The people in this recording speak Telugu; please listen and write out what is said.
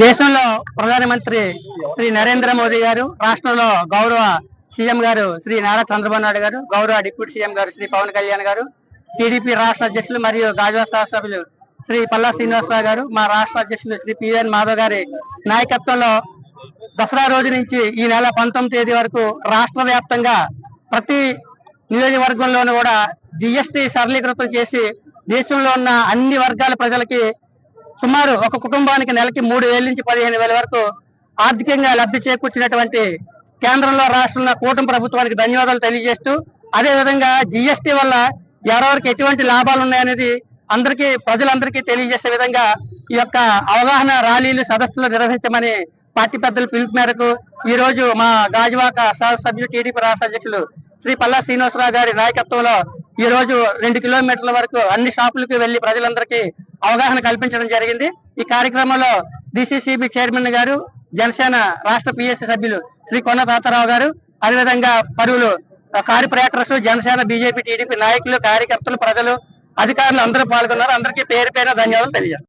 దేశంలో ప్రధానమంత్రి శ్రీ నరేంద్ర మోదీ గారు, రాష్ట్రంలో గౌరవ సీఎం గారు శ్రీ నారా చంద్రబాబు నాయుడు గారు, గౌరవ డిప్యూటీ సీఎం గారు శ్రీ పవన్ కళ్యాణ్ గారు, టీడీపీ రాష్ట్ర అధ్యక్షులు మరియు గాజువాక శాసనసభ్యులు శ్రీ పల్లా శ్రీనివాసరావు గారు, మా రాష్ట్ర అధ్యక్షులు శ్రీ పిఎన్ మాధవ్ గారి నాయకత్వంలో దసరా రోజు నుంచి ఈ నెల 19వ తేదీ వరకు రాష్ట్ర వ్యాప్తంగా ప్రతి నియోజకవర్గంలోనూ కూడా జిఎస్టీ సరళీకృతం చేసి దేశంలో ఉన్న అన్ని వర్గాల ప్రజలకి సుమారు ఒక కుటుంబానికి నెలకి 3,000 నుంచి 15,000 వరకు ఆర్థికంగా లబ్ధి చేకూర్చినటువంటి కేంద్రంలో రాష్ట్రంలో కూటమి ప్రభుత్వానికి ధన్యవాదాలు తెలియజేస్తూ, అదే విధంగా జిఎస్టీ వల్ల ఎవరెవరికి ఎటువంటి లాభాలు ఉన్నాయనేది ప్రజలందరికీ తెలియజేసే విధంగా ఈ యొక్క అవగాహన ర్యాలీలు సదస్సులు నిర్వహించమని పార్టీ పెద్దల పిలుపు మేరకు ఈ రోజు మా గాజువాక శాసనసభ్యులు టీడీపీ రాష్ట్ర అధ్యక్షులు శ్రీ పల్లా శ్రీనివాసరావు గారి నాయకత్వంలో ఈ రోజు 2 కిలోమీటర్ల వరకు అన్ని షాపులకు వెళ్లి ప్రజలందరికీ అవగాహన కల్పించడం జరిగింది. ఈ కార్యక్రమంలో డిసిసిబి చైర్మన్ గారు, జనసేన రాష్ట్ర పిఎస్సి సభ్యులు శ్రీ కొన్న తాతారావు గారు, అదేవిధంగా పలువురు కార్పొరేటర్స్, జనసేన బీజేపీ టీడీపీ నాయకులు, కార్యకర్తలు, ప్రజలు, అధికారులు అందరూ పాల్గొన్నారు. అందరికీ పేరు పేరున ధన్యవాదాలు తెలియజేస్తారు.